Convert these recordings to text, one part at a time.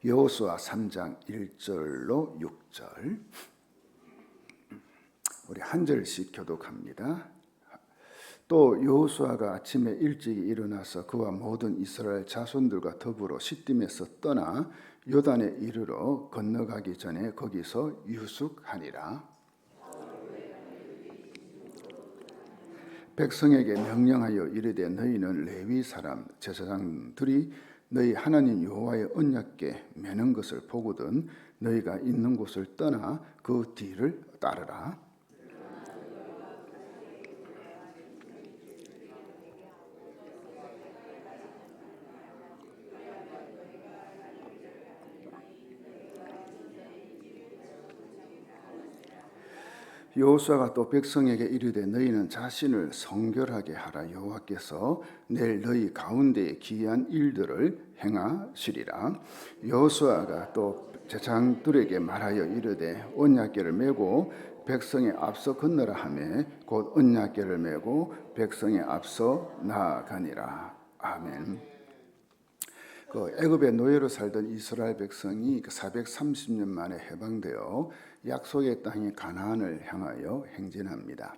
여호수아 3장 1절로 6절 우리 한 절씩 교독합니다. 또 여호수아가 아침에 일찍 일어나서 그와 모든 이스라엘 자손들과 더불어 시딤에서 떠나 요단에 이르러 건너가기 전에 거기서 유숙하니라. 백성에게 명령하여 이르되 너희는 레위 사람 제사장들이 너희 하나님 여호와의 언약궤 매는 것을 보거든 너희가 있는 곳을 떠나 그 뒤를 따르라. 여호수아가 또 백성에게 이르되 너희는 자신을 성결하게 하라. 여호와께서 내일 너희 가운데에 기이한 일들을 행하시리라. 여호수아가 또 제사장들에게 말하여 이르되 언약궤를 메고 백성의 앞서 건너라 하매 곧 언약궤를 메고 백성의 앞서 나아가니라. 아멘. 애굽의 노예로 살던 이스라엘 백성이 430년 만에 해방되어 약속의 땅인 가나안을 향하여 행진합니다.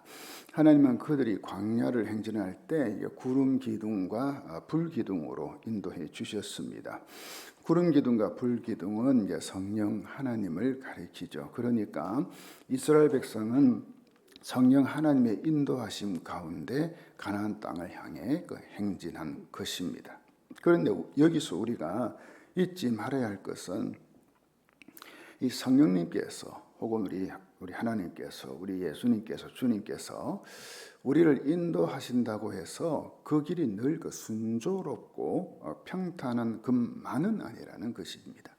하나님은 그들이 광야를 행진할 때 구름 기둥과 불 기둥으로 인도해 주셨습니다. 구름 기둥과 불 기둥은 이제 성령 하나님을 가리키죠. 그러니까 이스라엘 백성은 성령 하나님의 인도하심 가운데 가나안 땅을 향해 행진한 것입니다. 그런데 여기서 우리가 잊지 말아야 할 것은 이 성령님께서 혹은 우리 하나님께서 우리 예수님께서 주님께서 우리를 인도하신다고 해서 그 길이 늘 순조롭고 평탄한 것만은 아니라는 것입니다.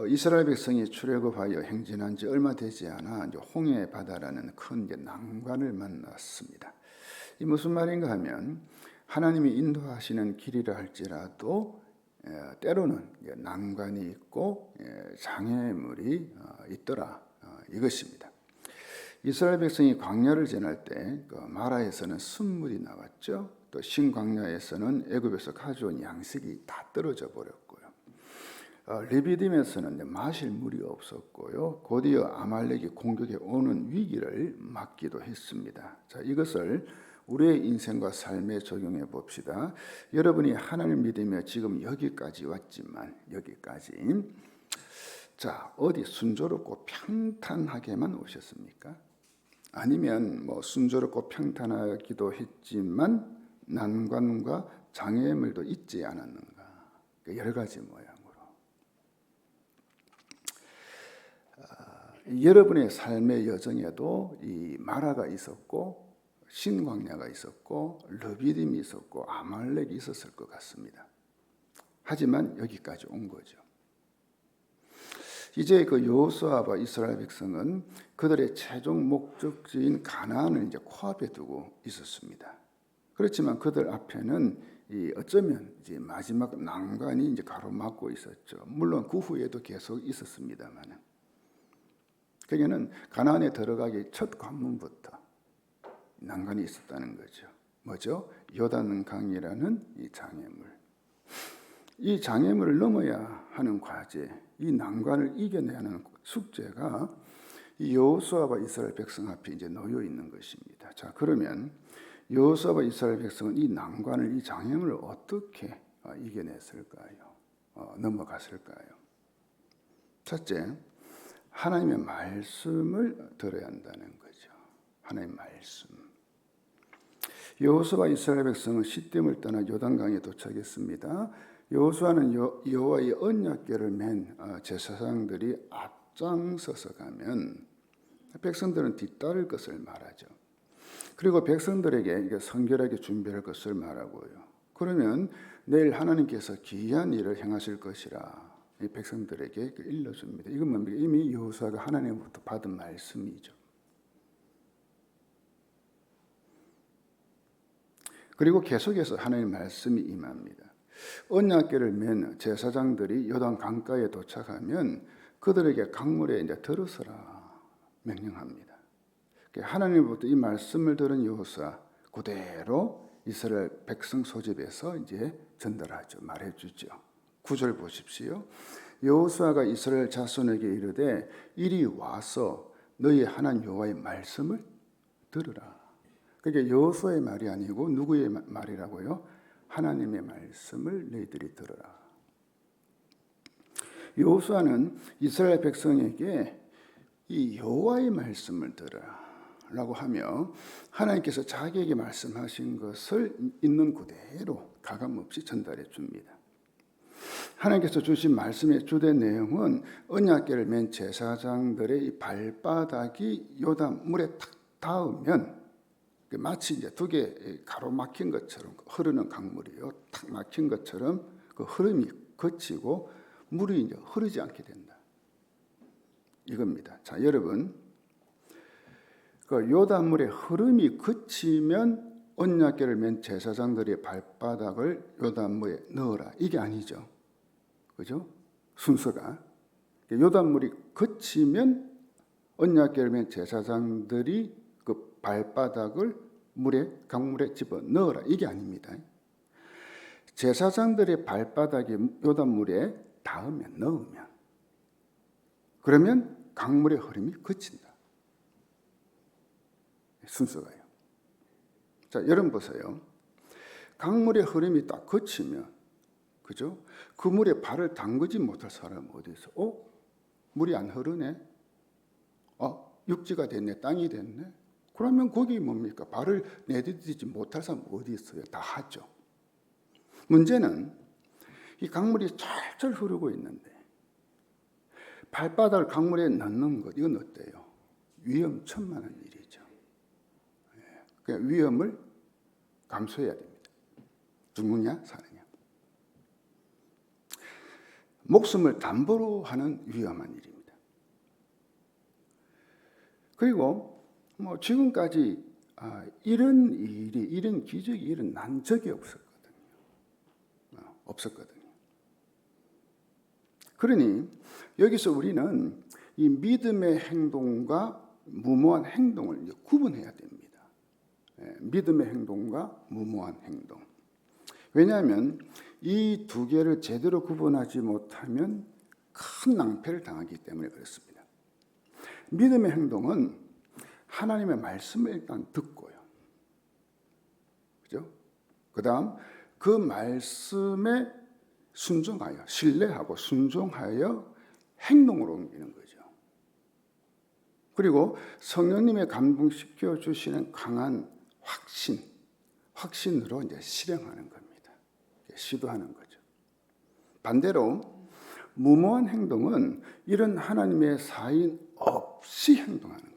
이스라엘 백성이 출애굽하여 행진한 지 얼마 되지 않아 이제 홍해 바다라는 큰 난관을 만났습니다. 이 무슨 말인가 하면 하나님이 인도하시는 길이라 할지라도 때로는 난관이 있고 장애물이 있더라 이것입니다. 이스라엘 백성이 광야를 지날 때 마라에서는 순물이 나왔죠. 또 신광야에서는 애굽에서 가져온 양식이 다 떨어져 버렸고요. 르비딤에서는 마실 물이 없었고요. 곧이어 아말렉이 공격해 오는 위기를 맞기도 했습니다. 자, 이것을 우리의 인생과 삶에 적용해 봅시다. 여러분이 하나님을 믿으며 지금 여기까지 왔지만 자, 어디 순조롭고 평탄하게만 오셨습니까? 아니면 순조롭고 평탄하기도 했지만 난관과 장애물도 있지 않았는가? 여러 가지 모양으로. 여러분의 삶의 여정에도 이 마라가 있었고 신광야가 있었고 르비딤이 있었고 아말렉이 있었을 것 같습니다. 하지만 여기까지 온 거죠. 이제 여호수아와 이스라엘 백성은 그들의 최종 목적지인 가나안을 이제 코앞에 두고 있었습니다. 그렇지만 그들 앞에는 어쩌면 이제 마지막 난관이 이제 가로막고 있었죠. 물론 그 후에도 계속 있었습니다만, 그녀는 가나안에 들어가기 첫 관문부터 난관이 있었다는 거죠. 뭐죠? 요단강이라는 이 장애물. 이 장애물을 넘어야 하는 과제, 이 난관을 이겨내야 하는 숙제가 이 여호수아와 이스라엘 백성 앞에 이제 놓여 있는 것입니다. 자, 그러면 여호수아와 이스라엘 백성은 이 난관을, 이 장애물을 어떻게 이겨냈을까요? 넘어갔을까요? 첫째, 하나님의 말씀을 들어야 한다는 거죠. 하나님의 말씀. 여호수아와 이스라엘 백성은 시딤을 떠나 요단강에 도착했습니다. 여호수아는 여호와의 언약궤를 맨 제사장들이 앞장서서 가면 백성들은 뒤따를 것을 말하죠. 그리고 백성들에게 성결하게 준비할 것을 말하고요. 그러면 내일 하나님께서 기이한 일을 행하실 것이라 이 백성들에게 일러줍니다. 이건 뭡니까? 이미 여호수아가 하나님으로부터 받은 말씀이죠. 그리고 계속해서 하나님의 말씀이 임합니다. 언약궤를 맨 제사장들이 요단 강가에 도착하면 그들에게 강물에 이제 들어서라 명령합니다. 하나님으로부터 이 말씀을 들은 여호수아 그대로 이스라엘 백성 소집해서 이제 전달하죠. 말해주죠. 9절 보십시오. 여호수아가 이스라엘 자손에게 이르되 이리 와서 너희 하나님 여호와의 말씀을 들으라. 그게 여호수아의 말이 아니고 누구의 말이라고요? 하나님의 말씀을 너희들이 들으라. 여호수아는 이스라엘 백성에게 이 여호와의 말씀을 들으라라고 하며 하나님께서 자기에게 말씀하신 것을 있는 그대로 가감없이 전달해 줍니다. 하나님께서 주신 말씀의 주된 내용은 언약궤를 맨 제사장들의 이 발바닥이 요단 물에 탁 닿으면 마치 이제 두 개 가로막힌 것처럼 흐르는 강물이요, 탁 막힌 것처럼 그 흐름이 그치고 물이 이제 흐르지 않게 된다. 이겁니다. 자, 여러분, 그 요단물의 흐름이 그치면 언약궤를 맨 제사장들의 발바닥을 요단물에 넣어라. 이게 아니죠. 그죠? 순서가. 요단물이 그치면 언약궤를 맨 제사장들이 그 발바닥을 강물에 집어 넣어라. 이게 아닙니다. 제사장들의 발바닥이 요단물에 닿으면, 넣으면, 그러면 강물의 흐름이 그친다. 순서가요. 자, 여러분 보세요. 강물의 흐름이 딱 그치면, 그죠? 그 물에 발을 담그지 못할 사람은 어디 있어? 물이 안 흐르네? 육지가 됐네, 땅이 됐네? 그러면 거기 뭡니까? 발을 내디디지 못할 사람 어디 있어요? 다 하죠. 문제는 이 강물이 철철 흐르고 있는데 발바닥을 강물에 넣는 것, 이건 어때요? 위험천만한 일이죠. 그러니까 위험을 감수해야 됩니다. 죽느냐 사느냐. 목숨을 담보로 하는 위험한 일입니다. 그리고 지금까지 이런 일이, 이런 기적이 일어난 적이 없었거든요. 그러니 여기서 우리는 이 믿음의 행동과 무모한 행동을 이제 구분해야 됩니다. 믿음의 행동과 무모한 행동. 왜냐하면 이 두 개를 제대로 구분하지 못하면 큰 낭패를 당하기 때문에 그렇습니다. 믿음의 행동은 하나님의 말씀을 일단 듣고요. 그죠? 그 다음 그 말씀에 순종하여, 신뢰하고 순종하여 행동으로 옮기는 거죠. 그리고 성령님의 감동시켜 주시는 강한 확신으로 이제 실행하는 겁니다. 시도하는 거죠. 반대로 무모한 행동은 이런 하나님의 사인 없이 행동하는 겁니다.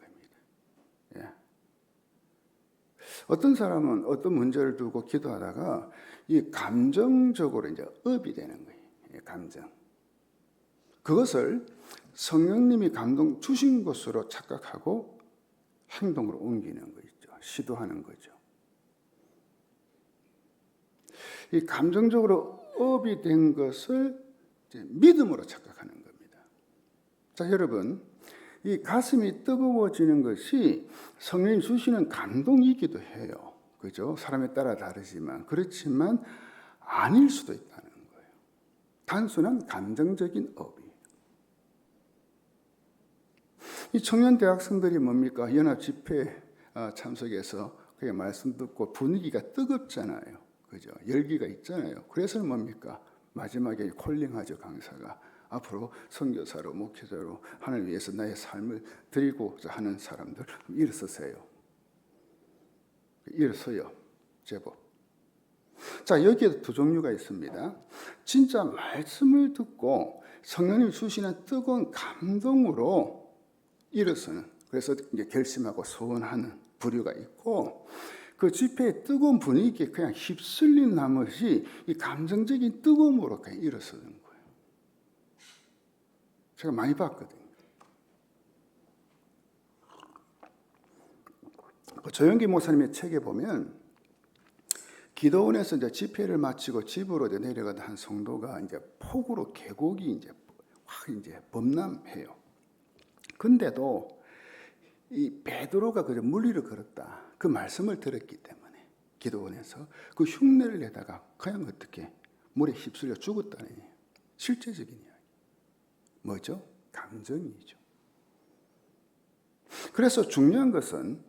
어떤 사람은 어떤 문제를 두고 기도하다가 이 감정적으로 이제 업이 되는 거예요. 감정. 그것을 성령님이 감동 주신 것으로 착각하고 행동으로 옮기는 거죠. 시도하는 거죠. 이 감정적으로 업이 된 것을 이제 믿음으로 착각하는 겁니다. 자, 여러분, 이 가슴이 뜨거워지는 것이 성령이 주시는 감동이기도 해요. 그죠? 사람에 따라 다르지만, 그렇지만 아닐 수도 있다는 거예요. 단순한 감정적인 업이에요. 이 청년 대학생들이 뭡니까? 연합 집회 참석해서 그게 말씀 듣고 분위기가 뜨겁잖아요. 그죠? 열기가 있잖아요. 그래서 뭡니까? 마지막에 콜링하죠, 강사가. 앞으로 선교사로, 목회자로 하나님 위해서 나의 삶을 드리고자 하는 사람들 일어서세요. 일어서요, 제법. 자, 여기에 두 종류가 있습니다. 진짜 말씀을 듣고 성령님 주시는 뜨거운 감동으로 일어서는, 그래서 이제 결심하고 소원하는 부류가 있고, 그 집회의 뜨거운 분위기에 그냥 휩쓸린 나머지 이 감정적인 뜨거움으로 그냥 일어서는 거예요. 제가 많이 봤거든요. 조영기 목사님의 책에 보면 기도원에서 이제 집회를 마치고 집으로 이제 내려가던 한 성도가 이제 폭우로 계곡이 이제 확 이제 범람해요. 근데도 이 베드로가 그저 물리를 걸었다. 그 말씀을 들었기 때문에 기도원에서 그 흉내를 내다가 그냥 어떻게 물에 휩쓸려 죽었다니. 실제적인 이야기. 뭐죠? 감정이죠. 그래서 중요한 것은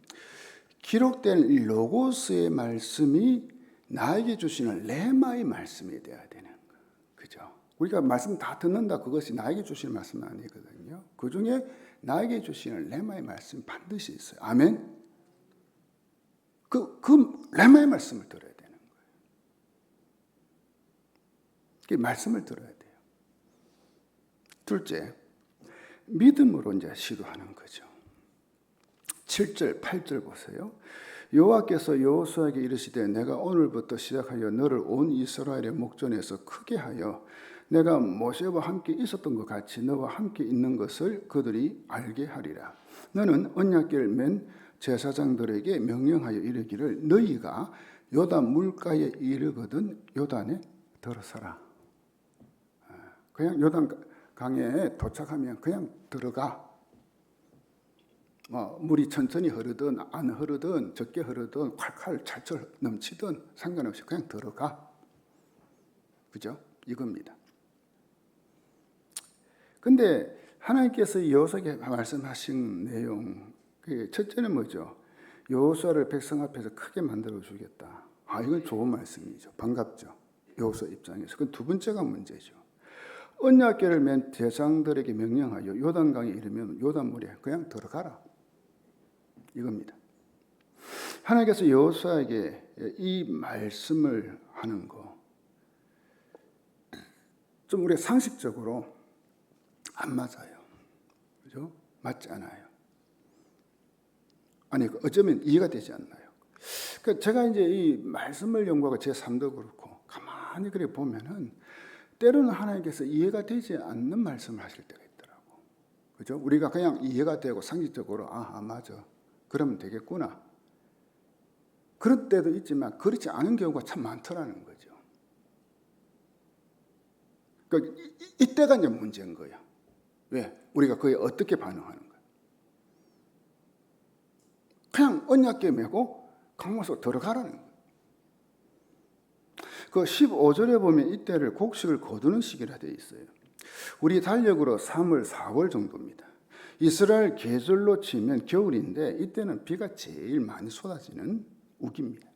기록된 로고스의 말씀이 나에게 주시는 레마의 말씀이 되어야 되는 거예요. 그죠? 우리가 말씀 다 듣는다 그것이 나에게 주시는 말씀은 아니거든요. 그 중에 나에게 주시는 레마의 말씀이 반드시 있어요. 아멘? 그 레마의 말씀을 들어야 되는 거예요. 그 말씀을 들어야 돼요. 둘째, 믿음으로 이제 시도하는 거죠. 7절, 8절 보세요. 여호와께서 여호수아에게 이르시되 내가 오늘부터 시작하여 너를 온 이스라엘의 목전에서 크게 하여 내가 모세와 함께 있었던 것 같이 너와 함께 있는 것을 그들이 알게 하리라. 너는 언약궤를 맨 제사장들에게 명령하여 이르기를 너희가 요단 물가에 이르거든 요단에 들어서라. 그냥 요단 강에 도착하면 그냥 들어가. 물이 천천히 흐르든 안 흐르든 적게 흐르든 콸콸 찰철 넘치든 상관없이 그냥 들어가. 그죠? 이겁니다. 근데 하나님께서 여호수아에게 말씀하신 내용, 첫째는 뭐죠? 여호수아를 백성 앞에서 크게 만들어 주겠다. 이건 좋은 말씀이죠. 반갑죠. 여호수아 입장에서. 그 두 번째가 문제죠. 언약궤를 맨 제사장들에게 명령하여 요단강에 이르면 요단물에 그냥 들어가라. 이겁니다. 하나님께서 여호수아에게 이 말씀을 하는 거, 좀 우리가 상식적으로 안 맞아요. 그죠? 맞지 않아요. 아니, 어쩌면 이해가 되지 않나요? 그러니까 제가 이제 이 말씀을 연구하고 제 삶도 그렇고 가만히 그래 보면은 때로는 하나님께서 이해가 되지 않는 말씀을 하실 때가 있더라고. 그죠? 우리가 그냥 이해가 되고 상식적으로 맞아. 그러면 되겠구나. 그럴 때도 있지만 그렇지 않은 경우가 참 많더라는 거죠. 그러니까 이때가 이제 문제인 거야. 왜? 우리가 그에 어떻게 반응하는 거야? 그냥 언약궤 메고 강물 속 들어가라는 거야. 그 15절에 보면 이때를 곡식을 거두는 시기라 되어 있어요. 우리 달력으로 3월, 4월 정도입니다. 이스라엘 계절로 치면 겨울인데 이때는 비가 제일 많이 쏟아지는 우기입니다.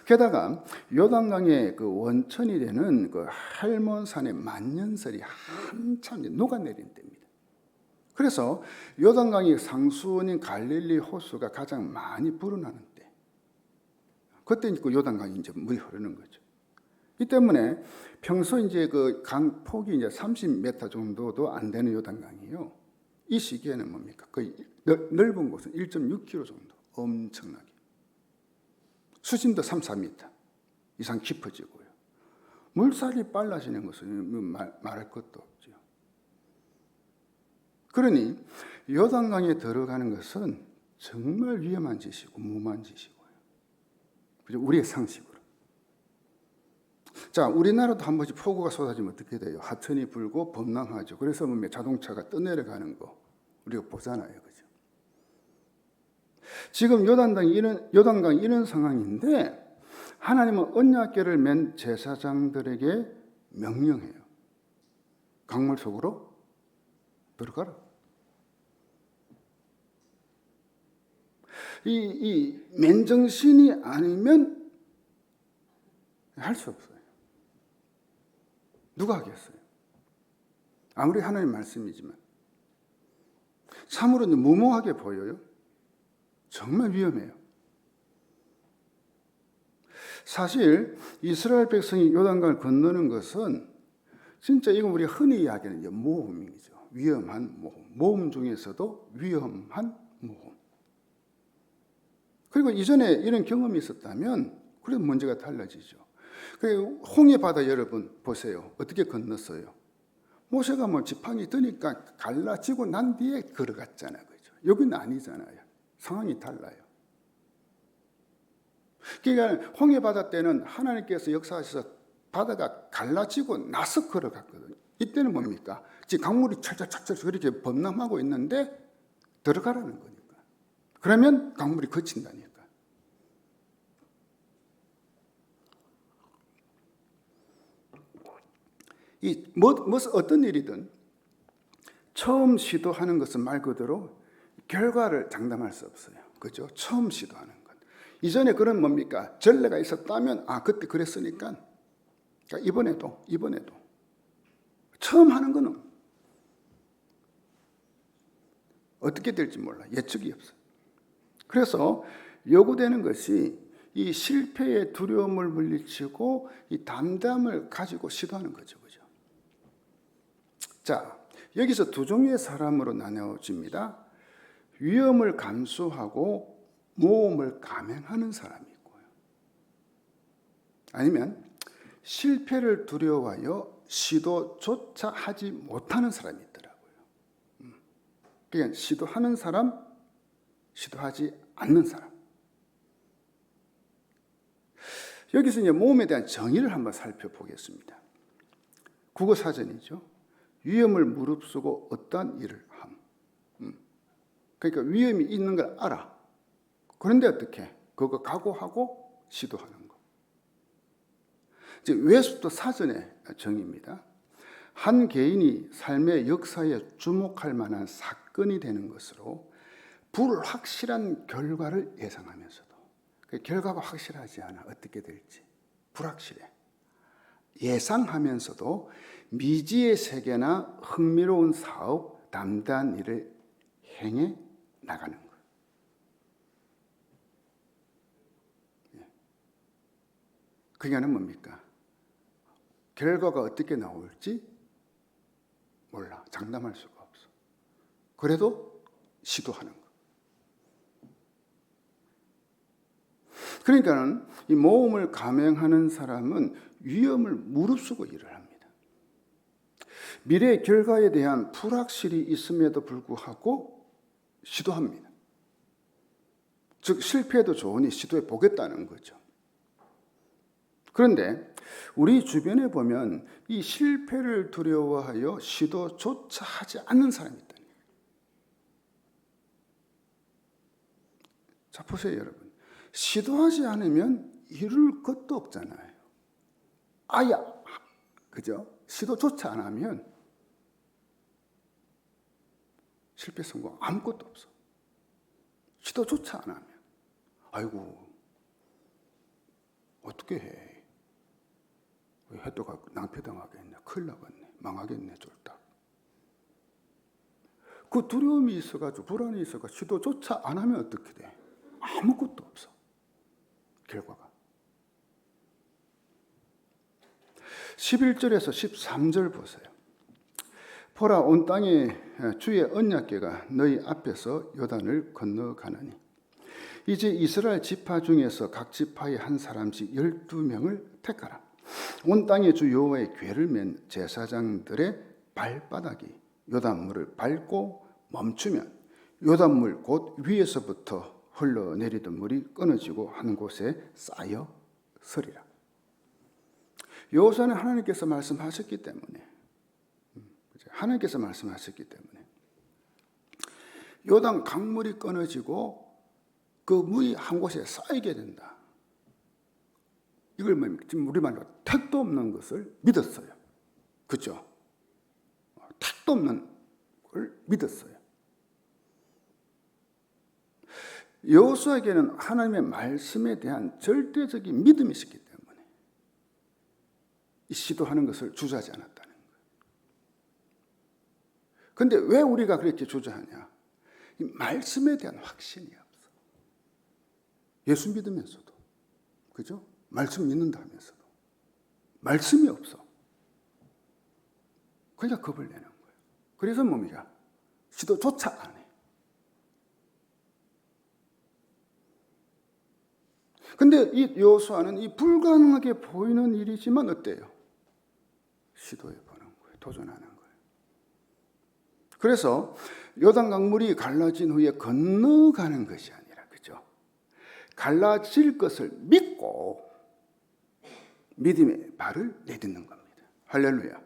게다가 요단강의 그 원천이 되는 그 할몬산의 만년설이 한참 녹아내린 때입니다. 그래서 요단강의 상수원인 갈릴리 호수가 가장 많이 불어나는 때. 그때 그 요단강이 이제 물이 흐르는 거죠. 이 때문에 평소 이제 그 강 폭이 이제 30m 정도도 안 되는 요단강이에요. 이 시기에는 뭡니까? 거의 넓은 곳은 1.6km 정도. 엄청나게. 수심도 3, 4m 이상 깊어지고요. 물살이 빨라지는 것은 말할 것도 없죠. 그러니 요단강에 들어가는 것은 정말 위험한 짓이고 무모한 짓이고요. 그죠? 우리의 상식으로. 자, 우리나라도 한 번씩 폭우가 쏟아지면 어떻게 돼요? 하천이 불고 범람하죠. 그래서 자동차가 떠내려가는 거 우리가 보잖아요. 그죠? 지금 요단강 이런 상황인데 하나님은 언약궤를 맨 제사장들에게 명령해요. 강물 속으로 들어가라. 이 맨정신이 아니면 할 수 없어요. 누가 하겠어요? 아무리 하나님 말씀이지만 참으로 무모하게 보여요. 정말 위험해요. 사실 이스라엘 백성이 요단강을 건너는 것은 진짜 이건 우리가 흔히 이야기하는 이제 모험이죠. 위험한 모험. 모험 중에서도 위험한 모험. 그리고 이전에 이런 경험이 있었다면 그래도 문제가 달라지죠. 그리고 홍해 바다 여러분 보세요. 어떻게 건넜어요? 모세가 지팡이 드니까 갈라지고 난 뒤에 걸어갔잖아요. 그죠? 여기는 아니잖아요. 상황이 달라요. 그러니까 홍해 바다 때는 하나님께서 역사하셔서 바다가 갈라지고 나서 걸어갔거든요. 이때는 뭡니까? 지금 강물이 철철철철 그렇게 범람하고 있는데 들어가라는 거니까. 그러면 강물이 그친다니까. 어떤 일이든 처음 시도하는 것은 말 그대로 결과를 장담할 수 없어요. 그죠? 처음 시도하는 것. 이전에 그런 뭡니까? 전례가 있었다면, 그때 그랬으니까. 그러니까 이번에도. 처음 하는 거는 어떻게 될지 몰라. 예측이 없어. 그래서 요구되는 것이 이 실패의 두려움을 물리치고 이 담담을 가지고 시도하는 거죠. 그죠? 자, 여기서 두 종류의 사람으로 나뉘어집니다. 위험을 감수하고 모험을 감행하는 사람이 있고요. 아니면 실패를 두려워하여 시도조차 하지 못하는 사람이 있더라고요. 그냥 시도하는 사람, 시도하지 않는 사람. 여기서 이제 모험에 대한 정의를 한번 살펴보겠습니다. 국어사전이죠. 위험을 무릅쓰고 어떠한 일을 함. 그러니까 위험이 있는 걸 알아. 그런데 어떻게? 그거 각오하고 시도하는 거. 이제 웨스트 사전의 정의입니다. 한 개인이 삶의 역사에 주목할 만한 사건이 되는 것으로 불확실한 결과를 예상하면서도, 그 결과가 확실하지 않아. 어떻게 될지 불확실해. 예상하면서도 미지의 세계나 흥미로운 사업, 담대한 일을 행해 나가는 거예요. 그게는 뭡니까? 결과가 어떻게 나올지 몰라. 장담할 수가 없어. 그래도 시도하는 거. 그러니까는 이 모험을 감행하는 사람은 위험을 무릅쓰고 일을 합니다. 미래의 결과에 대한 불확실이 있음에도 불구하고 시도합니다. 즉 실패해도 좋으니 시도해 보겠다는 거죠. 그런데 우리 주변에 보면 이 실패를 두려워하여 시도조차 하지 않는 사람이 있다. 자, 보세요, 여러분. 시도하지 않으면 이룰 것도 없잖아요. 그죠? 시도조차 안 하면 실패 성공 아무것도 없어. 시도조차 안 하면. 아이고, 어떻게 해? 해도 낭패당하겠네. 큰일 나겠네. 망하겠네. 쫄딱. 그 두려움이 있어가지고 불안이 있어가지고 시도조차 안 하면 어떻게 돼? 아무것도 없어. 결과가. 11절에서 13절 보세요. 보라, 온 땅에 주의 언약궤가 너희 앞에서 요단을 건너가느니 이제 이스라엘 지파 중에서 각 지파의 한 사람씩 12명을 택하라. 온 땅에 주 여호와의 궤를 맨 제사장들의 발바닥이 요단물을 밟고 멈추면 요단물 곧 위에서부터 흘러내리던 물이 끊어지고 한 곳에 쌓여 서리라. 여호수아는 하나님께서 말씀하셨기 때문에 요단 강물이 끊어지고 그 물이 한 곳에 쌓이게 된다. 이걸 지금 우리말로 택도 없는 것을 믿었어요. 그렇죠? 택도 없는 걸 믿었어요. 여호수아에게는 하나님의 말씀에 대한 절대적인 믿음이 있었기 때문에 이 시도하는 것을 주저하지 않았다는 거예요. 그런데 왜 우리가 그렇게 주저하냐? 이 말씀에 대한 확신이 없어. 예수 믿으면서도, 그죠? 말씀 믿는다 하면서도 말씀이 없어. 그러니까 겁을 내는 거예요. 그래서 뭡니까? 시도조차 안 해. 근데 이 여호수아는 이 불가능하게 보이는 일이지만 어때요? 시도해 보는 거예요. 도전하는 거예요. 그래서 요단 강물이 갈라진 후에 건너가는 것이 아니라, 그죠? 갈라질 것을 믿고 믿음의 발을 내딛는 겁니다. 할렐루야.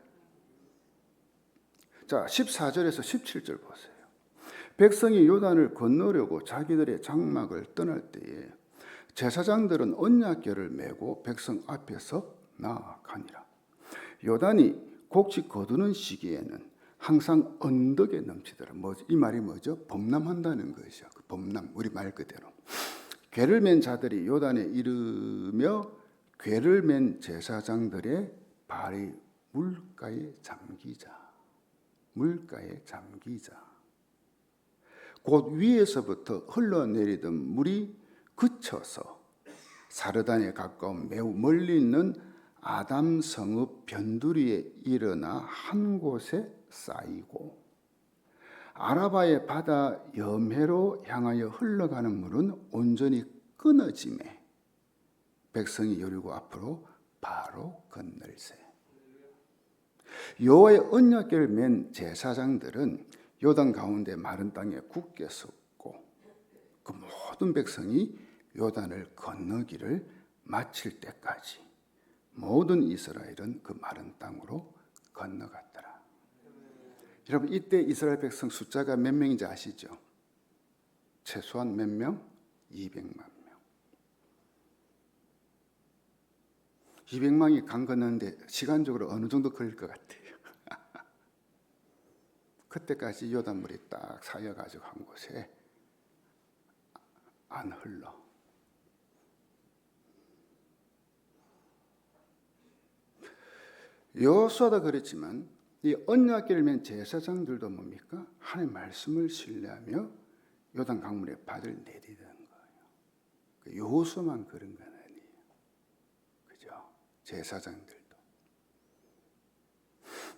자, 14절에서 17절 보세요. 백성이 요단을 건너려고 자기들의 장막을 떠날 때에 제사장들은 언약궤를 메고 백성 앞에서 나아가니라. 요단이 곡식 거두는 시기에는 항상 언덕에 넘치더라. 이 말이 뭐죠? 범람한다는 것이죠. 그 범람, 우리 말 그대로. 궤를 맨 자들이 요단에 이르며 궤를 맨 제사장들의 발이 물가에 잠기자. 곧 위에서부터 흘러내리던 물이 그쳐서 사르단에 가까운 매우 멀리 있는 아담 성읍 변두리에 일어나 한 곳에 쌓이고 아라바의 바다 염해로 향하여 흘러가는 물은 온전히 끊어짐에 백성이 여리고 앞으로 바로 건널세. 여호와의 언약궤를 맨 제사장들은 요단 가운데 마른 땅에 굳게 섰고 그 모든 백성이 요단을 건너기를 마칠 때까지 모든 이스라엘은 그 마른 땅으로 건너갔더라. 여러분, 이때 이스라엘 백성 숫자가 몇 명인지 아시죠? 최소한 몇 명? 200만 명. 200명이 강 건너는데 시간적으로 어느 정도 걸릴 것 같아요? 그때까지 요단물이 딱 쌓여가지고 한 곳에 안 흘러. 여호수아도 그랬지만 이 언약궤를 맨 제사장들도 뭡니까? 하나님의 말씀을 신뢰하며 요단 강물에 발을 내디디는 거예요. 여호수아만 그런 건 아니에요. 그죠? 제사장들도.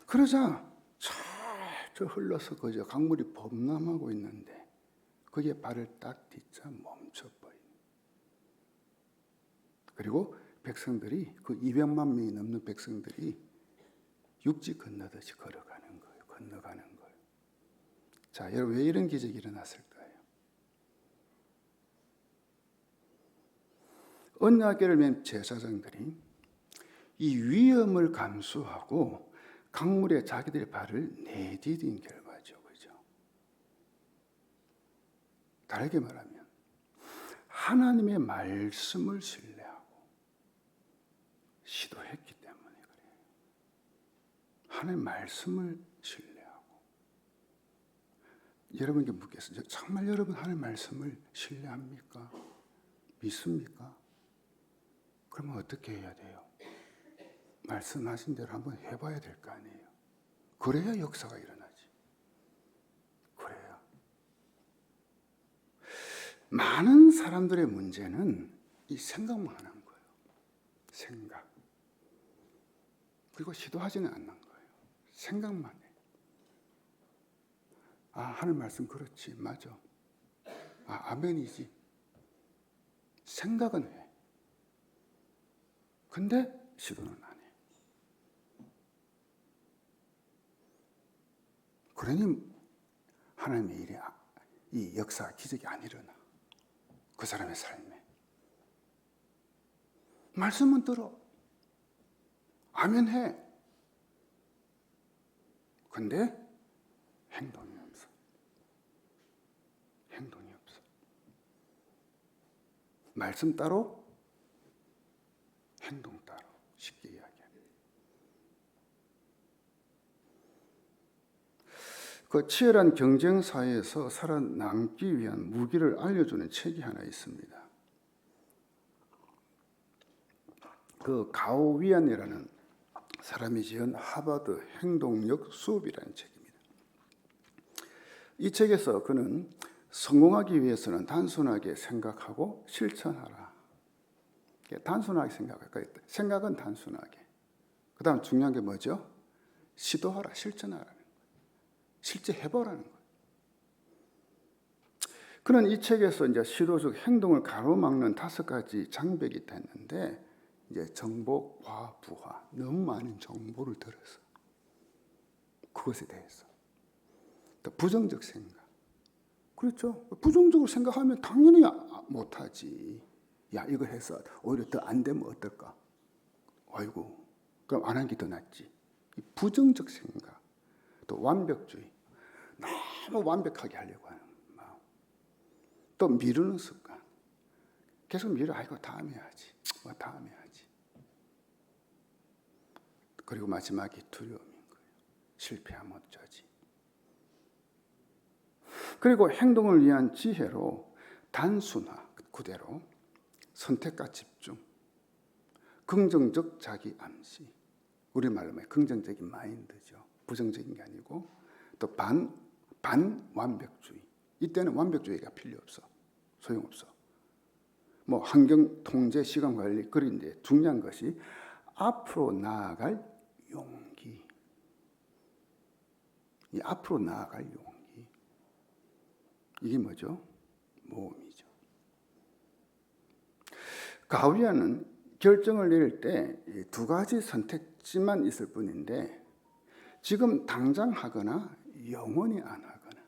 그러자 저 흘러서 그저 강물이 범람하고 있는데 거기에 발을 딱 딛자 멈춰버린. 그리고 백성들이 그 200만 명이 넘는 백성들이 육지 건너듯이 걸어가는 거예요. 건너가는 거예요. 자, 여러분 왜 이런 기적이 일어났을까요? 언약궤를 맨 제사장들이 이 위험을 감수하고 강물에 자기들의 발을 내디딘 결과죠. 그죠? 다르게 말하면 하나님의 말씀을 신뢰하고 시도했기 때문에 그래요. 하나님의 말씀을 신뢰하고. 여러분께 묻겠습니다. 정말 여러분 하나님의 말씀을 신뢰합니까? 믿습니까? 그러면 어떻게 해야 돼요? 말씀하신 대로 한번 해봐야 될 거 아니에요. 그래야 역사가 일어나지. 그래야. 많은 사람들의 문제는 이 생각만 하는 거예요. 생각. 그리고 시도하지는 않는 거예요. 생각만 해. 아, 하는 말씀 그렇지. 맞아. 아, 아멘이지. 생각은 해. 근데 시도는 안 해. 그러니 하나님의 일이 이 역사 기적이 안 일어나. 그 사람의 삶에. 말씀은 들어. 아멘 해. 근데 행동이 없어. 행동이 없어. 말씀 따로, 행동 따로. 쉽게 이야기하면. 그 치열한 경쟁 사회에서 살아남기 위한 무기를 알려주는 책이 하나 있습니다. 그 가오 위안이라는 사람이 지은 하버드 행동력 수업이라는 책입니다. 이 책에서 그는 성공하기 위해서는 단순하게 생각하고 실천하라. 단순하게 생각할까요? 생각은 단순하게. 그 다음 중요한 게 뭐죠? 시도하라, 실천하라는 거예요. 실제 해보라는 거예요. 그는 이 책에서 이제 시도적 행동을 가로막는 5가지 장벽이 있다는데 이제 정보, 과, 부화. 너무 많은 정보를 들어서 그것에 대해서. 또 부정적 생각. 그렇죠. 부정적으로 생각하면 당연히 못하지. 야, 이거 해서 오히려 더 안 되면 어떨까? 아이고, 그럼 안 하는 게 더 낫지. 이 부정적 생각. 또 완벽주의. 너무 완벽하게 하려고 하는 마음. 또 미루는 습관. 계속 미뤄. 이거 다음에 해야지. 다음에 해야지. 그리고 마지막이 두려움인 거예요. 실패하면 어쩌지? 그리고 행동을 위한 지혜로 단순화, 그대로 선택과 집중, 긍정적 자기 암시, 우리말로 말하면 긍정적인 마인드죠. 부정적인 게 아니고 또 반완벽주의. 이때는 완벽주의가 필요 없어. 소용없어. 뭐 환경 통제, 시간 관리, 그런데 중요한 것이 앞으로 나아갈 용기. 이 앞으로 나아갈 용기. 이게 뭐죠? 모험이죠. 가우리아는 결정을 내릴 때 두 가지 선택지만 있을 뿐인데 지금 당장 하거나 영원히 안 하거나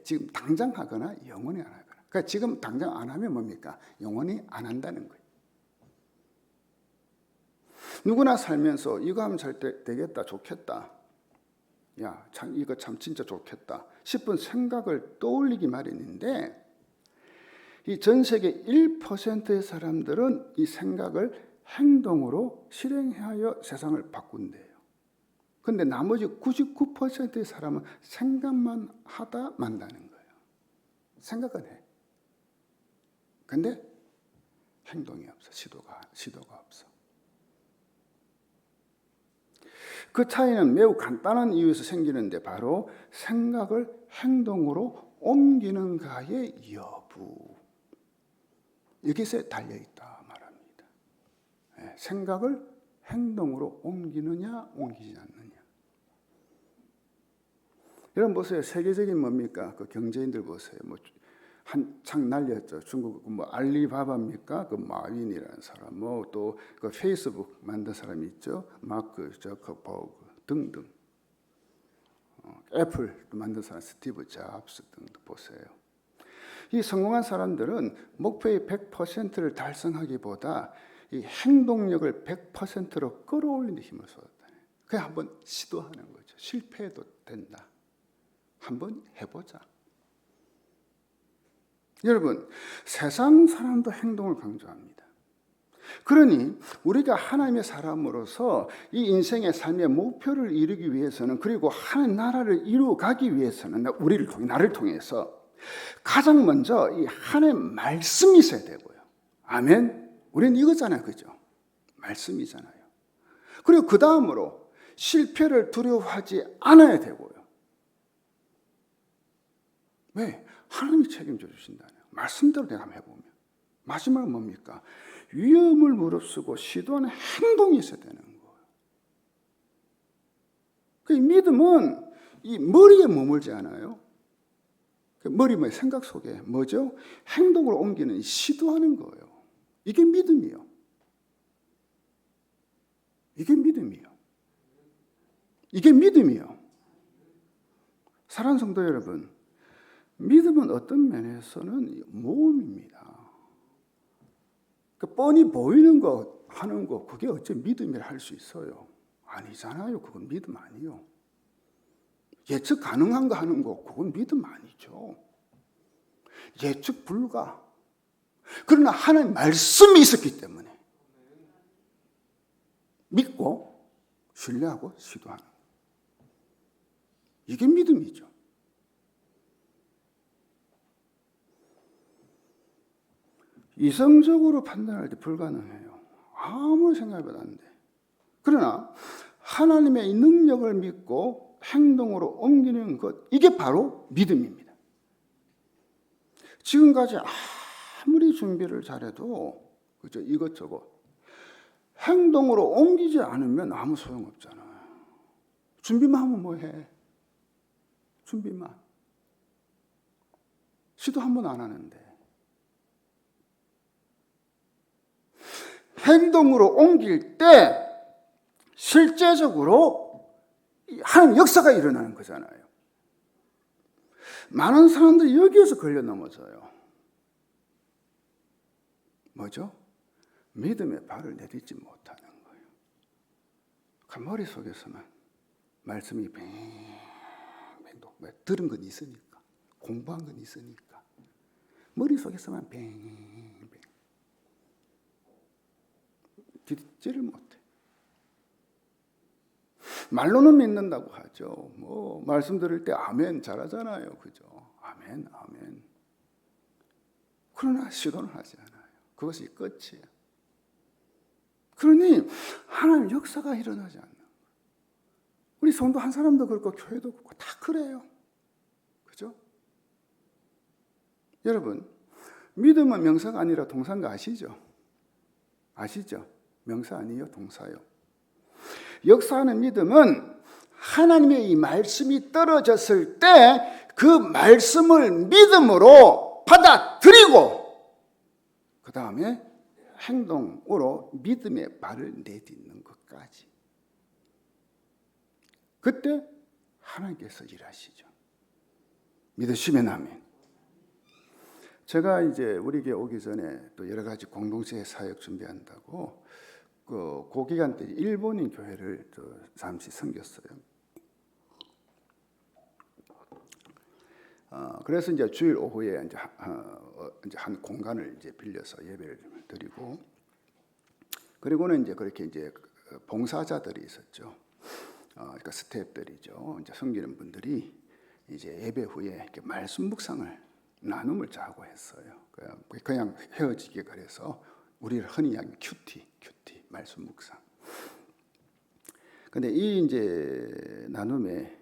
지금 당장 하거나 영원히 안 하거나 그러니까 지금 당장 안 하면 뭡니까? 영원히 안 한다는 거예요. 누구나 살면서 이거 하면 잘 되겠다, 좋겠다. 야, 참 이거 참 진짜 좋겠다 싶은 생각을 떠올리기 마련인데 이 전 세계 1%의 사람들은 이 생각을 행동으로 실행하여 세상을 바꾼대요. 그런데 나머지 99%의 사람은 생각만 하다 만다는 거예요. 생각은 해. 근데 행동이 없어. 시도가 없어. 그 차이는 매우 간단한 이유에서 생기는데 바로 생각을 행동으로 옮기는가의 여부. 여기서 달려있다 말합니다. 생각을 행동으로 옮기느냐 옮기지 않느냐. 여러분 보세요. 세계적인 뭡니까? 그 경제인들 보세요. 뭐 한창 날렸죠. 중국 뭐 알리바바입니까? 그 마윈이라는 사람, 뭐 또 그 페이스북 만든 사람이 있죠. 마크 저커버그 등등. 애플 만든 사람 스티브 잡스 등도 보세요. 이 성공한 사람들은 목표의 100%를 달성하기보다 이 행동력을 100%로 끌어올리는 데 힘을 쏟았다. 그냥 한번 시도하는 거죠. 실패해도 된다. 한번 해보자. 여러분, 세상 사람도 행동을 강조합니다. 그러니 우리가 하나님의 사람으로서 이 인생의 삶의 목표를 이루기 위해서는 그리고 하나님 나라를 이루어가기 위해서는 나를 통해서 가장 먼저 이 하나님의 말씀이 있어야 되고요. 아멘. 우리는 이거잖아요. 그죠? 말씀이잖아요. 그리고 그 다음으로 실패를 두려워하지 않아야 되고요. 왜? 하나님이 책임져 주신다네요. 말씀대로 내가 한번 해보면. 마지막은 뭡니까? 위험을 무릅쓰고 시도하는 행동이 있어야 되는 거예요. 그 믿음은 이 머리에 머물지 않아요. 머리 생각 속에 뭐죠? 행동으로 옮기는 시도하는 거예요. 이게 믿음이요. 이게 믿음이요. 이게 믿음이요. 사랑하는 성도 여러분, 믿음은 어떤 면에서는 모험입니다. 뻔히 보이는 거 하는 거 그게 어째 믿음이라 할 수 있어요? 아니잖아요. 그건 믿음 아니요. 예측 가능한 거 하는 거 그건 믿음 아니죠. 예측 불가. 그러나 하나님 말씀이 있었기 때문에 믿고 신뢰하고 시도하는 거. 이게 믿음이죠. 이성적으로 판단할 때 불가능해요. 아무리 생각해봐도 안 돼. 그러나 하나님의 이 능력을 믿고 행동으로 옮기는 것, 이게 바로 믿음입니다. 지금까지 아무리 준비를 잘해도 그죠? 이것저것 행동으로 옮기지 않으면 아무 소용없잖아요. 준비만 하면 뭐해? 준비만. 시도 한 번 안 하는데. 행동으로 옮길 때 실제적으로 하나님 역사가 일어나는 거잖아요. 많은 사람들이 여기에서 걸려 넘어져요. 뭐죠? 믿음의 발을 내딛지 못하는 거예요. 그 머릿속에서만 말씀이 뱅뱅 들은 건 있으니까 공부한 건 있으니까 머릿속에서만 뱅뱅 듣지를 못해. 말로는 믿는다고 하죠. 뭐 말씀 들을 때 아멘 잘하잖아요. 그죠? 아멘, 아멘. 그러나 시도는 하지 않아요. 그것이 끝이에요. 그러니 하나님 역사가 일어나지 않는 거예요. 우리 성도 한 사람도 그렇고 교회도 그렇고 다 그래요. 그죠? 여러분, 믿음은 명사가 아니라 동사인 거 아시죠? 아시죠? 명사 아니에요, 동사요. 역사하는 믿음은 하나님의 이 말씀이 떨어졌을 때 그 말씀을 믿음으로 받아들이고 그 다음에 행동으로 믿음의 발을 내딛는 것까지. 그때 하나님께서 일하시죠. 믿으시면 아멘. 제가 이제 우리 교회 오기 전에 또 여러 가지 공동체 사역 준비한다고 그 기간 때 일본인 교회를 잠시 섬겼어요. 그래서 이제 주일 오후에 이제 한 공간을 이제 빌려서 예배를 드리고, 그리고는 이제 그렇게 이제 봉사자들이 있었죠. 그러니까 스태프들이죠. 이제 섬기는 분들이 이제 예배 후에 이렇게 말씀 묵상을 나눔을 자고 했어요. 그냥 헤어지게 그래서 우리를 흔히 이야기하는 큐티 말씀 묵상. 근데 이 이제 나눔에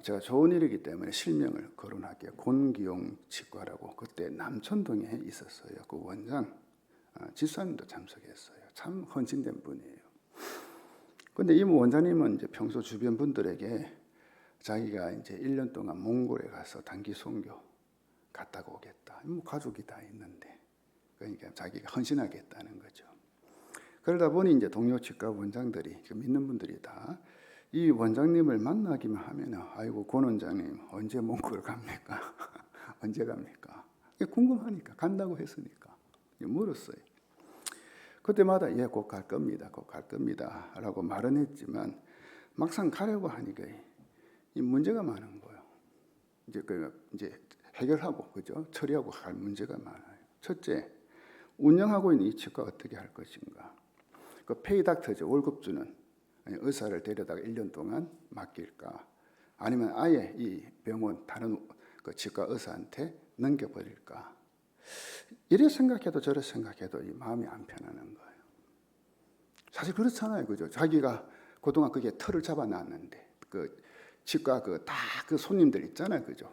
제가 좋은 일이기 때문에 실명을 거론할게요. 권기용 치과라고 그때 남천동에 있었어요. 그 원장 집사님도 참석했어요. 참 헌신된 분이에요. 근데 이 원장님은 이제 평소 주변 분들에게 자기가 이제 1년 동안 몽골에 가서 단기 선교 갔다가 오겠다. 뭐 가족이 다 있는데 그러니까 자기가 헌신하겠다는 거죠. 그러다 보니 이제 동료 치과 원장들이 믿는 분들이 다 이 원장님을 만나기만 하면 아이고 권 원장님 언제 몽골 갑니까? 언제 갑니까? 궁금하니까 간다고 했으니까 물었어요. 그때마다 예, 곧 갈 겁니다. 곧 갈 겁니다. 라고 말은 했지만 막상 가려고 하니까 이 문제가 많은 거예요. 이제 해결하고 그죠? 처리하고 갈 문제가 많아요. 첫째, 운영하고 있는 이 치과 어떻게 할 것인가? 그 페이닥터죠. 월급 주는 의사를 데려다가 1년 동안 맡길까? 아니면 아예 이 병원 다른 그 치과 의사한테 넘겨버릴까? 이래 생각해도 저래 생각해도 이 마음이 안 편하는 거예요. 사실 그렇잖아요, 그죠? 자기가 그동안 그게 털을 잡아놨는데 그 치과 다 그 손님들 있잖아요, 그죠?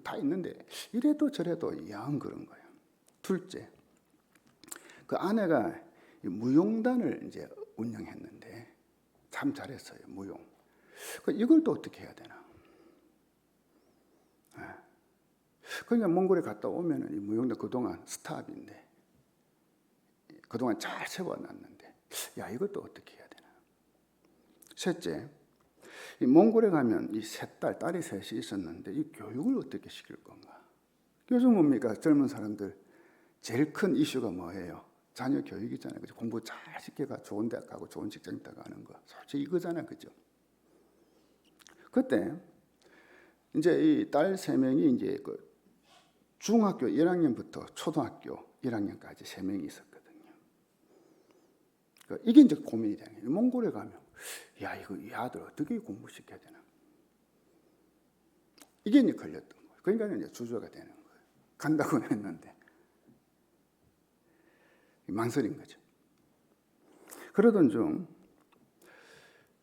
다 있는데 이래도 저래도 영 그런 거예요. 둘째, 그 아내가 무용단을 이제 운영했는데 참 잘했어요, 무용. 이걸 또 어떻게 해야 되나? 그러니까 몽골에 갔다 오면은 이 무용단 그동안 스탑인데 그동안 잘 세워놨는데 야 이것도 어떻게 해야 되나? 셋째, 이 몽골에 가면 이 딸이 셋이 있었는데 이 교육을 어떻게 시킬 건가? 요즘 뭡니까? 젊은 사람들 제일 큰 이슈가 뭐예요? 자녀 교육이잖아요. 그죠? 공부 잘 시켜가 좋은 대학 가고 좋은 직장 가는 거. 솔직히 이거잖아요. 그죠? 그때 이제 이 딸 3명이 이제 그 중학교 1학년부터 초등학교 1학년까지 3명이 있었거든요. 이게 이제 고민이 되는 거예요. 몽골에 가면 야 이거 이 아들 어떻게 공부시켜야 되나? 이게 이제 걸렸던 거예요. 그러니까 이제 주저가 되는 거예요. 간다고는 했는데 망설인 거죠. 그러던 중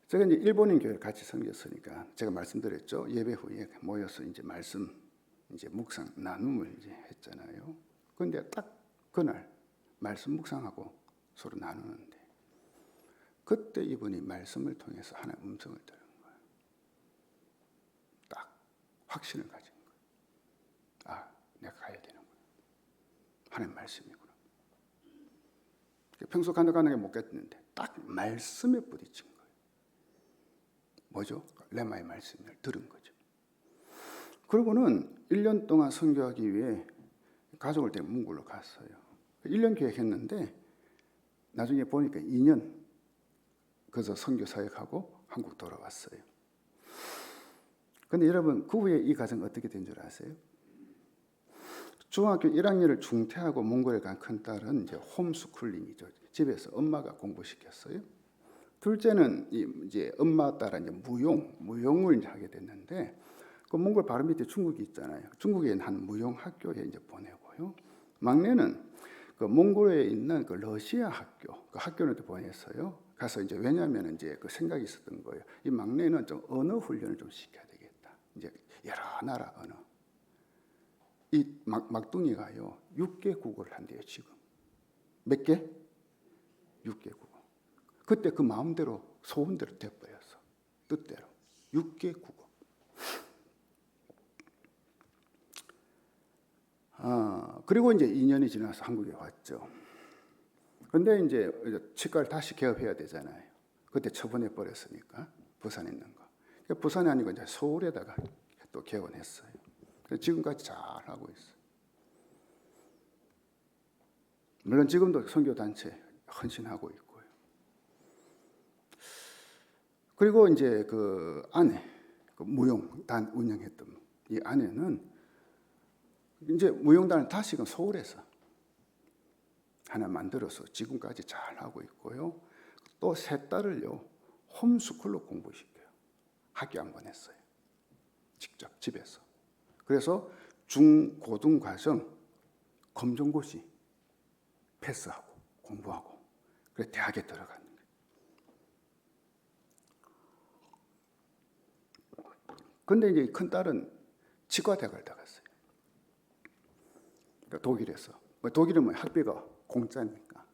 제가 이제 일본인 교회를 같이 섬겼으니까 제가 말씀드렸죠. 예배 후에 모여서 이제 말씀 이제 묵상 나눔을 이제 했잖아요. 그런데 딱 그날 말씀 묵상하고 서로 나누는데 그때 이분이 말씀을 통해서 하나의 음성을 들은 거예요. 딱 확신을 가진 거예요. 아, 내가 가야 되는구나. 하나님 말씀이구나. 평소 간다가는 게 못 갔는데 딱 말씀에 부딪힌 거예요. 뭐죠? 레마의 말씀을 들은 거죠. 그리고는 1년 동안 선교하기 위해 가족을 데리고 몽골로 갔어요. 1년 계획했는데 나중에 보니까 2년 그래서 선교 사역하고 한국 돌아왔어요. 근데 여러분 그 후에 이 가정 어떻게 된 줄 아세요? 중학교 1학년을 중퇴하고 몽골에 간 큰딸은 이제 홈스쿨링이죠. 집에서 엄마가 공부시켰어요. 둘째는 이제 엄마 따라 이제 무용을 이제 하게 됐는데 그 몽골 바로 밑에 중국이 있잖아요. 중국에 있는 한 무용 학교에 이제 보내고요. 막내는 그 몽골에 있는 그 러시아 학교, 그 학교를 보냈어요. 가서 이제 왜냐하면 이제 그 생각이 있었던 거예요. 이 막내는 좀 언어 훈련을 좀 시켜야 되겠다. 이제 여러 나라 언어. 이 막둥이가요 6개국어를 한대요 지금. 몇 개? 6개국어. 그때 그 마음대로 소원대로 돼버렸어. 뜻대로 6개국어. 그리고 이제 2년이 지나서 한국에 왔죠. 근데 이제 치과를 다시 개업해야 되잖아요. 그때 처분해 버렸으니까 부산에 있는 거. 부산이 아니고 이제 서울에다가 또 개원했어요. 지금까지 잘 하고 있어요. 물론 지금도 선교 단체 헌신하고 있고요. 그리고 이제 그 아내, 그 무용단 운영했던 이 아내는 이제 무용단을 다시금 서울에서 하나 만들어서 지금까지 잘 하고 있고요. 또 세 딸을요 홈스쿨로 공부시켜요. 학교 안 보냈어요. 직접 집에서. 그래서 중, 고등 과정 검정고시 패스하고 공부하고 그래 대학에 들어가는 거예요. 근데 이제 큰 딸은 치과대학을 나갔어요. 그러니까 독일에서. 독일은 뭐 학비가 공짜니까.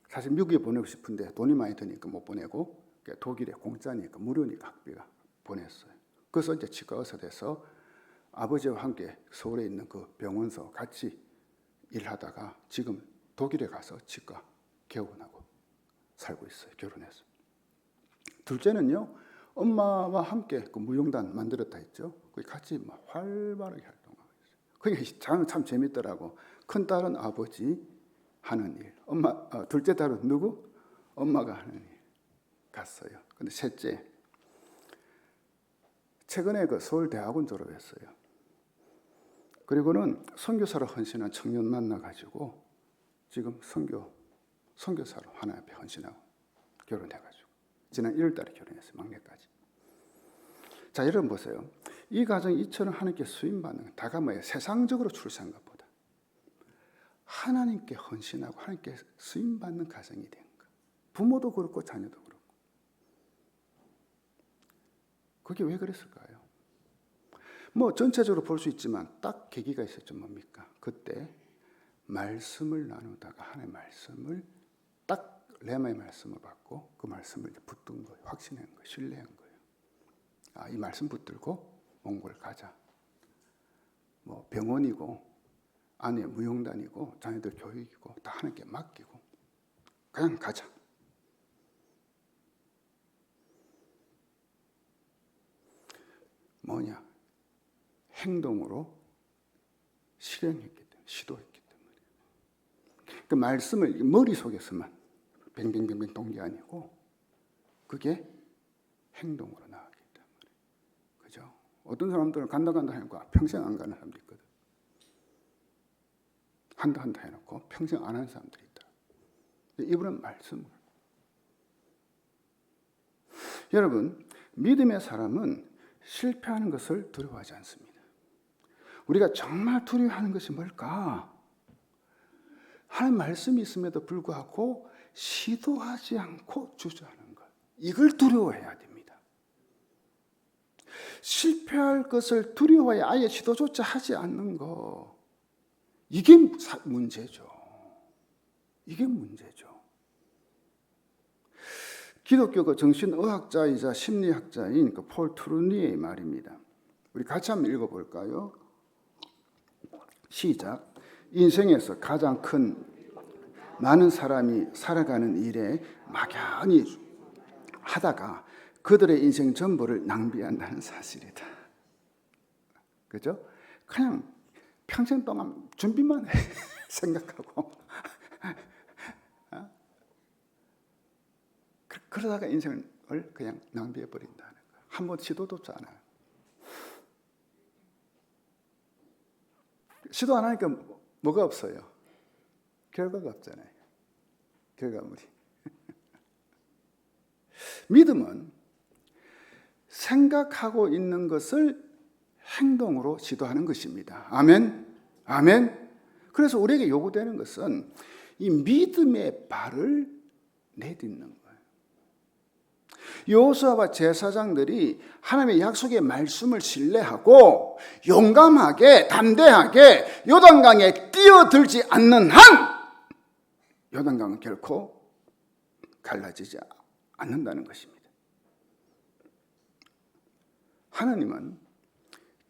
사실 미국에 보내고 싶은데 돈이 많이 드니까 못 보내고 그러니까 독일에 공짜니까 무료니까 학비가 보냈어요. 그래서 이제 치과 의사 돼서 아버지와 함께 서울에 있는 그 병원서 같이 일하다가 지금 독일에 가서 치과 개원하고 살고 있어요. 결혼해서. 둘째는요, 엄마와 함께 그 무용단 만들었다 했죠. 거기 같이 막 활발하게 활동하고 있어요. 그게 참 재밌더라고. 큰 딸은 아버지 하는 일, 둘째 딸은 누구? 엄마가 하는 일 갔어요. 근데 셋째, 최근에 그 서울대학원 졸업했어요. 그리고는 선교사로 헌신한 청년 만나가지고 지금 선교사로 하나님 앞에 헌신하고 결혼해가지고 지난 1월달에 결혼했어요. 막내까지. 자, 여러분 보세요. 이 가정이 이처럼 하나님께 쓰임받는 건 다가 뭐예요? 세상적으로 출세한 것보다 하나님께 헌신하고 하나님께 쓰임받는 가정이 된 거. 부모도 그렇고 자녀도 그렇고. 그게 왜 그랬을까요? 뭐 전체적으로 볼 수 있지만 딱 계기가 있었죠. 뭡니까? 그때 말씀을 나누다가 하나님의 말씀을 딱 레마의 말씀을 받고 그 말씀을 붙든 거예요. 확신한 거예요. 신뢰한 거예요. 이 말씀 붙들고 몽골 가자. 뭐 병원이고 아내 무용단이고 자녀들 교육이고 다 하나님께 맡기고 그냥 가자. 뭐냐? 행동으로 실행했기 때문에, 시도했기 때문에. 그 말씀을 머릿속에서만 뱅뱅뱅뱅 동게 아니고 그게 행동으로 나가기 때문에. 그죠? 어떤 사람들은 간다 하니까 평생 안 가는 사람도 있거든. 한다 해놓고 평생 안 하는 사람들이 있다. 이분은 말씀을. 여러분, 믿음의 사람은 실패하는 것을 두려워하지 않습니다. 우리가 정말 두려워하는 것이 뭘까? 하나님 말씀이 있음에도 불구하고 시도하지 않고 주저하는 것. 이걸 두려워해야 됩니다. 실패할 것을 두려워해 아예 시도조차 하지 않는 거. 이게 문제죠. 이게 문제죠. 기독교 그 정신의학자이자 심리학자인 그 폴 트루니의 말입니다. 우리 같이 한번 읽어볼까요? 시작. 인생에서 가장 큰 많은 사람이 살아가는 일에 막연히 하다가 그들의 인생 전부를 낭비한다는 사실이다. 그죠? 그냥 평생 동안 준비만 해. 생각하고 그러다가 인생을 그냥 낭비해 버린다는 거예요. 한번 시도조차 안 해요. 시도 안 하니까 뭐가 없어요? 결과가 없잖아요. 결과물이. 믿음은 생각하고 있는 것을 행동으로 지도하는 것입니다. 아멘. 아멘. 그래서 우리에게 요구되는 것은 이 믿음의 발을 내딛는 거예요. 여호수아와 제사장들이 하나님의 약속의 말씀을 신뢰하고 용감하게 담대하게 요단강에 뛰어들지 않는 한 요단강은 결코 갈라지지 않는다는 것입니다. 하나님은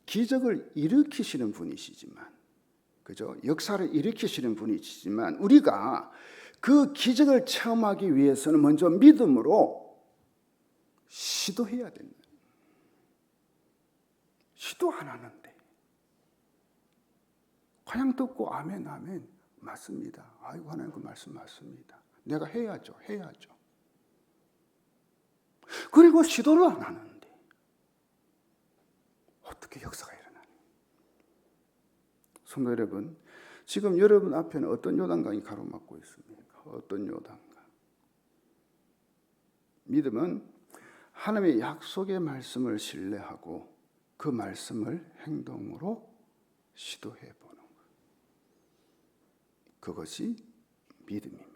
기적을 일으키시는 분이시지만, 그죠? 역사를 일으키시는 분이시지만 우리가 그 기적을 체험하기 위해서는 먼저 믿음으로 시도해야 된다. 시도 안 하는데 그냥 듣고 아멘 아멘 맞습니다. 아이고 하나님 그 말씀 맞습니다. 내가 해야죠. 그리고 시도를 안 하는데 어떻게 역사가 일어나요? 성도 여러분, 지금 여러분 앞에는 어떤 요단강이 가로막고 있습니까? 어떤 요단강? 믿음은 하나님의 약속의 말씀을 신뢰하고 그 말씀을 행동으로 시도해 보는 것. 그것이 믿음입니다.